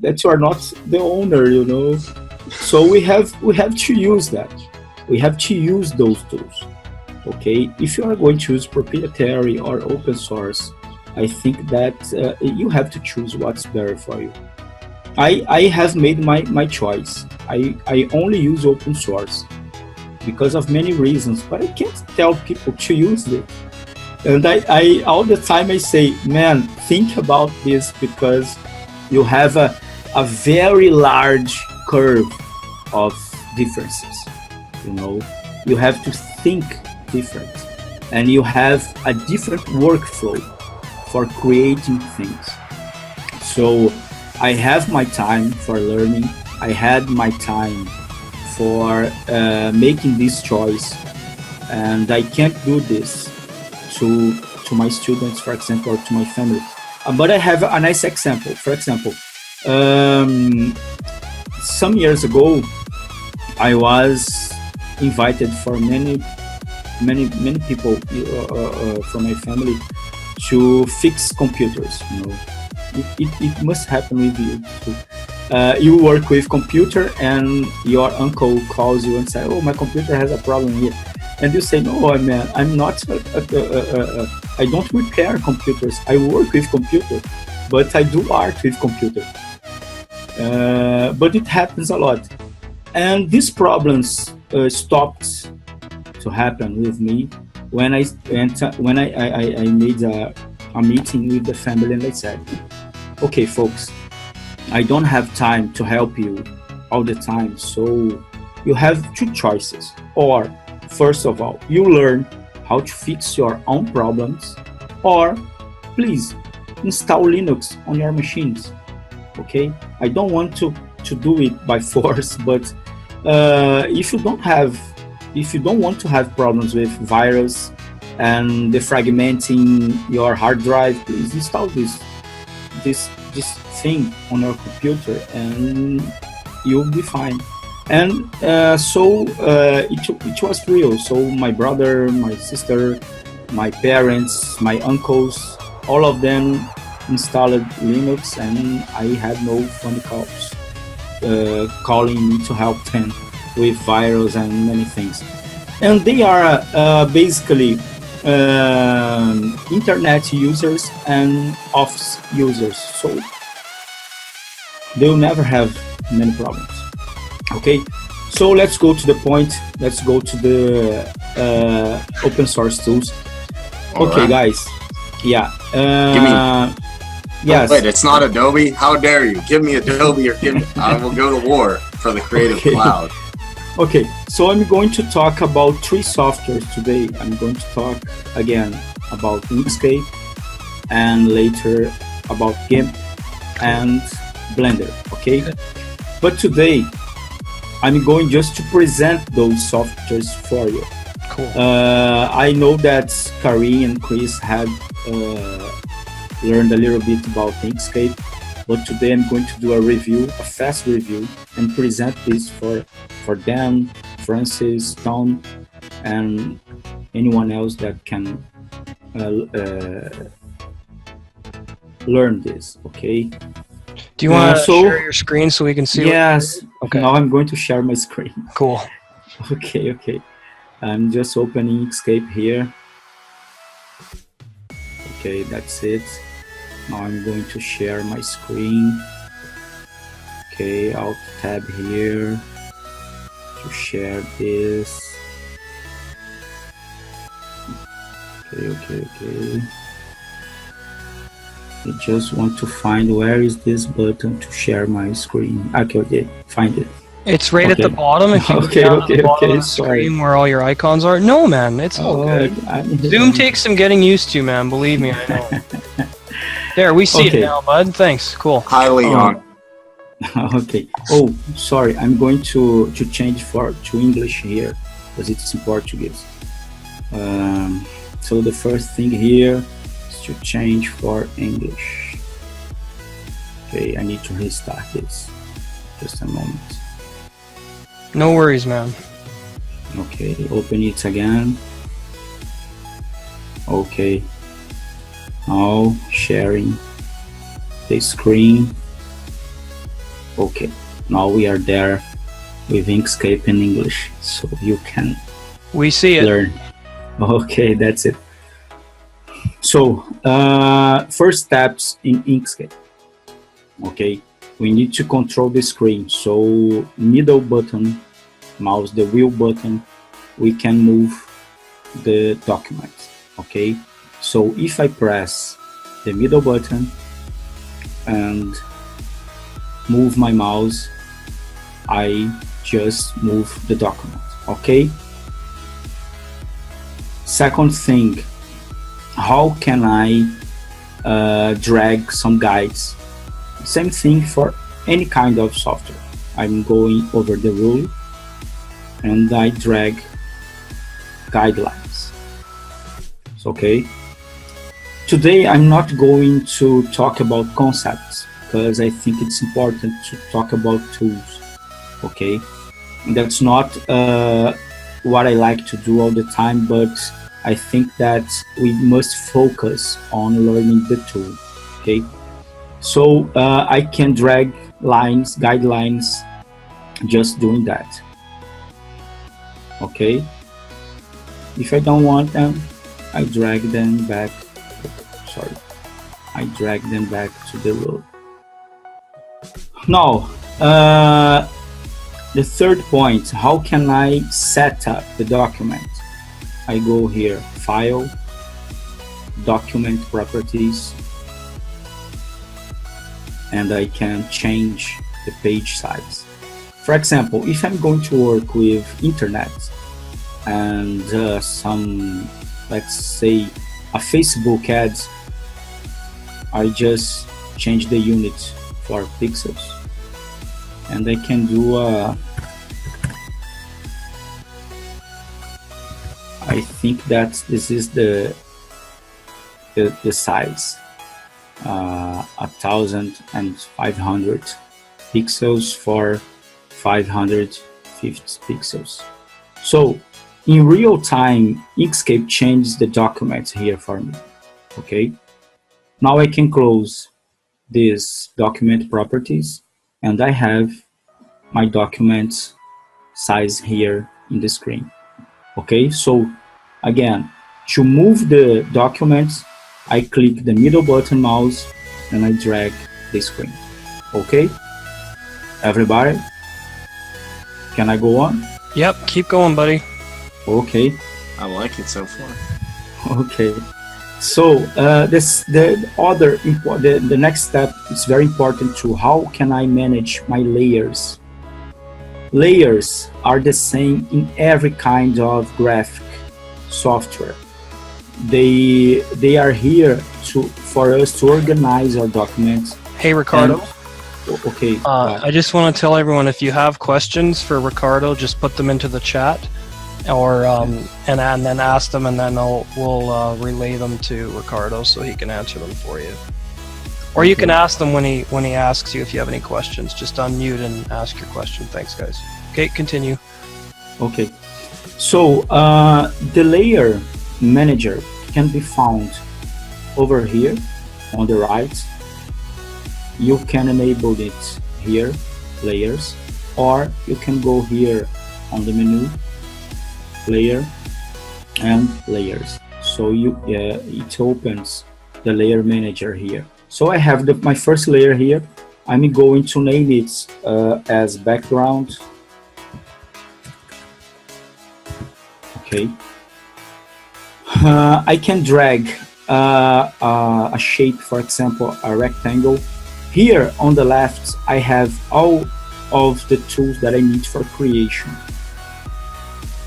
that you are not the owner, you know. So we have to use that. We have to use those tools. Okay, if you are going to use proprietary or open source, I think that you have to choose what's better for you. I have made my choice. I only use open source because of many reasons, but I can't tell people to use it. And I all the time I say, man, think about this, because you have a very large curve of differences. You know, you have to think different, and you have a different workflow for creating things. So I have my time for learning. I had my time for making this choice, and I can't do this to my students, for example, or to my family. But I have a nice example. For example, some years ago, I was invited for many people from my family to fix computers. You know, it must happen with you too. You work with computer, and your uncle calls you and says, "Oh, my computer has a problem here," and you say, "No, man, I'm not. I don't repair computers. I work with computer, but I do art with computer." But it happens a lot, and these problems stopped to happen with me when I made a meeting with the family, and I said, "Okay, folks, I don't have time to help you all the time, so you have two choices. Or, first of all, you learn how to fix your own problems, or please install Linux on your machines." Okay, I don't want to do it by force, but if you don't want to have problems with virus and defragmenting your hard drive, please install this thing on your computer, and you'll be fine. And so it was real. So my brother, my sister, my parents, my uncles, all of them installed Linux, and I had no phone calls calling me to help them with virus and many things. And they are basically internet users and office users, so they will never have many problems. Okay, so let's go to the point. Let's go to the open source tools. Okay, guys. Yeah. Give me. Yes. Oh, wait, it's not Adobe? How dare you? Give me Adobe, or I will go to war for the Creative Cloud. Okay, so I'm going to talk about three softwares today. I'm going to talk again about Inkscape, and later about GIMP and Blender, okay? But today, I'm going just to present those softwares for you. Cool. I know that Karin and Chris had learned a little bit about Inkscape, but today I'm going to do a fast review, and present this for them, Francis, Tom, and anyone else that can learn this, okay? Do you want to share your screen so we can see? Yes. Okay. Now I'm going to share my screen. Cool. Okay. I'm just opening Inkscape here. Okay, that's it. Now I'm going to share my screen. Okay, Alt tab here to share this. Okay. I just want to find where is this button to share my screen. Okay, find it. It's right at the bottom. If you look down at the bottom of the screen where all your icons are. No, man, it's all good. Zoom takes some getting used to, man. Believe me, I know. There, we see it now, bud. Thanks. Cool. Hi, Leon. Okay. Oh, sorry. I'm going to change to English here because it's in Portuguese. So the first thing here is to change for English. Okay, I need to restart this. Just a moment. No worries, man. Okay, open it again. Okay. Now sharing the screen. Okay, now we are there with Inkscape in English, so you can learn. Okay, that's it. So, first steps in Inkscape. Okay, we need to control the screen. So, middle button, mouse, the wheel button, we can move the document. Okay, so if I press the middle button and move my mouse, I just move the document. Okay. Second thing, how can I drag some guides? Same thing for any kind of software. I'm going over the rule and I drag guidelines. Okay. Today I'm not going to talk about concepts because I think it's important to talk about tools. Okay, that's not what I like to do all the time, but I think that we must focus on learning the tool. Okay, so I can drag lines, guidelines, just doing that. Okay, if I don't want them, I drag them back. Sorry, I drag them back to the row. Now, the third point, how can I set up the document? I go here, File, Document Properties, and I can change the page size. For example, if I'm going to work with internet and some, let's say, a Facebook ad, I just change the unit for pixels, and I can do I think that this is the size, 1500 pixels for 550 pixels. So in real time, Inkscape changes the document here for me. Okay, now I can close this document properties and I have my document size here in the screen. Okay, so again, to move the documents, I click the middle button mouse and I drag the screen. Okay, everybody, can I go on? Yep, keep going, buddy. Okay, I like it so far. okay. So the next step is very important too. How can I manage my layers? Layers are the same in every kind of graphic software. They are here for us to organize our documents. Hey Ricardo. Okay. I just want to tell everyone, if you have questions for Ricardo, just put them into the chat, or and then ask them, and then we'll relay them to Ricardo so he can answer them for you. Or you can ask them when he asks you if you have any questions. Just unmute and ask your question. Thanks, guys. Okay, continue. Okay. So the layer manager can be found over here on the right. You can enable it here, layers, or you can go here on the menu, layer and layers. So it opens the layer manager here. So I have my first layer here. I'm going to name it as background. Okay. I can drag a shape, for example, a rectangle. Here on the left, I have all of the tools that I need for creation.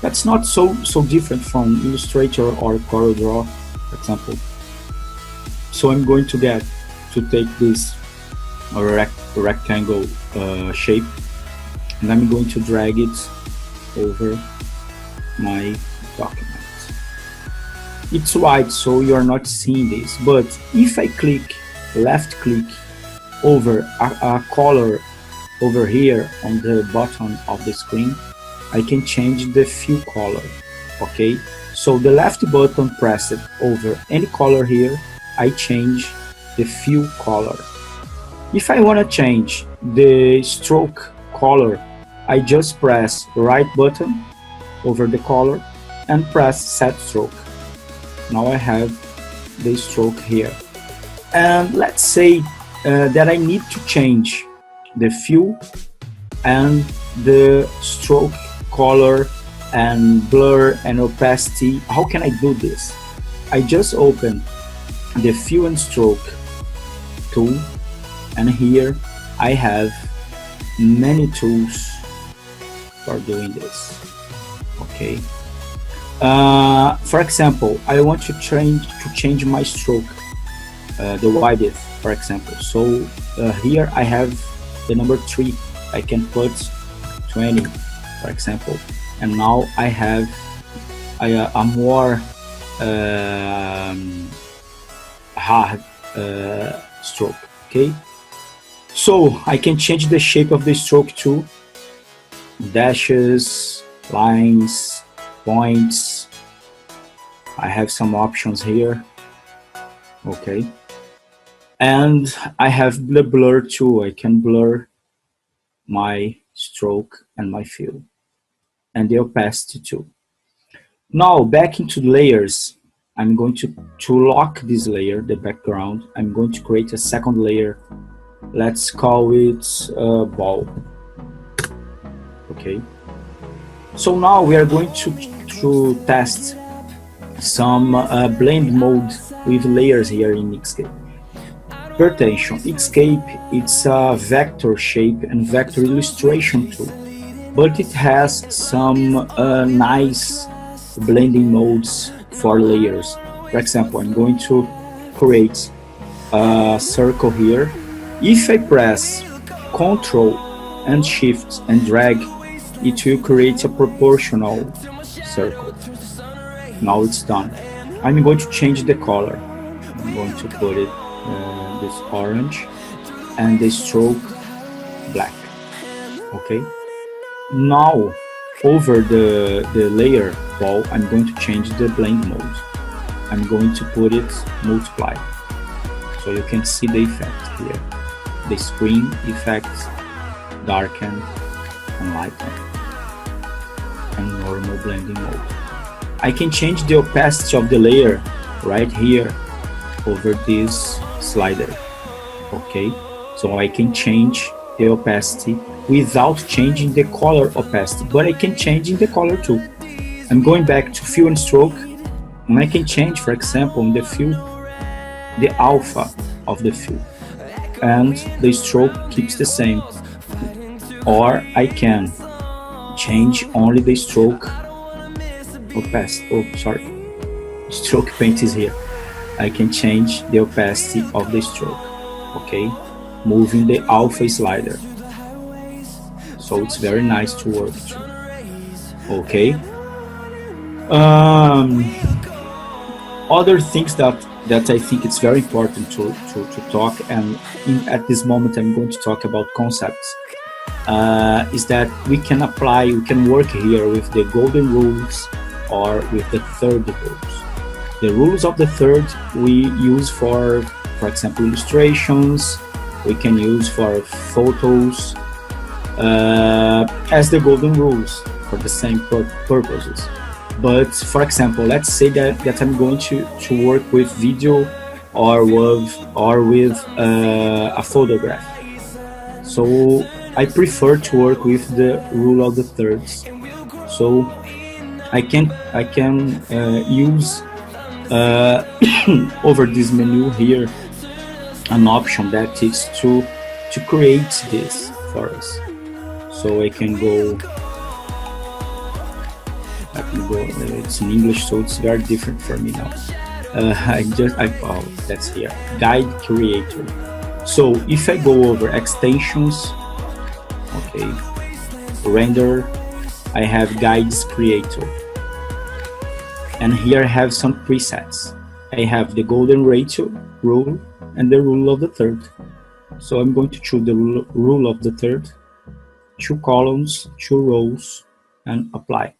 That's not so different from Illustrator or CorelDRAW, for example. So I'm going to take this rectangle shape, and I'm going to drag it over my document. It's white, so you're not seeing this, but if I left click over a color over here on the bottom of the screen, I can change the fill color. Okay, so the left button pressed over any color here, I change the fill color. If I want to change the stroke color, I just press right button over the color and press set stroke. Now I have the stroke here. And let's say that I need to change the fill and the stroke color and blur and opacity. How can I do this? I just open the fill and stroke tool, and here I have many tools for doing this. Okay. For example, I want to change my stroke, the width, for example. So here I have the number 3. I can put 20, for example, and now I have a more hard stroke. Okay, so I can change the shape of the stroke too. Dashes, lines, points. I have some options here. Okay, and I have the blur too. I can blur my stroke and my fill, and the opacity too. Now back into layers, I'm going to lock this layer, the background. I'm going to create a second layer. Let's call it ball. Okay, so now we are going to test some blend mode with layers here in Inkscape. Pay attention, Inkscape, it's a vector shape and vector illustration tool, but it has some nice blending modes for layers. For example, I'm going to create a circle here. If I press Ctrl and Shift and drag, it will create a proportional circle. Now it's done. I'm going to change the color. I'm going to put it this orange and the stroke black. Okay. Now over the layer ball, I'm going to change the blend mode. I'm going to put it multiply, so you can see the effect here. The screen effect, darken and lighten, and normal blending mode. I can change the opacity of the layer right here over this slider. Okay, so I can change the opacity without changing the color opacity, but I can change in the color too. I'm going back to fill and stroke, and I can change, for example, in the fill, the alpha of the fill, and the stroke keeps the same. Or I can change only the stroke opacity. Oh, sorry, stroke paint is here. I can change the opacity of the stroke. Okay, moving the alpha slider. So it's very nice to work through. Okay. Other things that I think it's very important to talk, and at this moment I'm going to talk about concepts, is that we can work here with the golden rules or with the third rules. The rules of the third we use for example, illustrations. We can use for photos, as the golden rules for the same purposes. But for example, let's say that I'm going to work with video or with a photograph. So I prefer to work with the rule of the thirds. So I can use over this menu here an option that is to create this for us. So I can go, it's in English, so it's very different for me now. Oh, that's here, guide creator. So if I go over extensions, okay, render, I have guides creator, and here I have some presets. I have the golden ratio rule and the rule of the third. So I'm going to choose the rule of the third, 2 columns, 2 rows, and apply.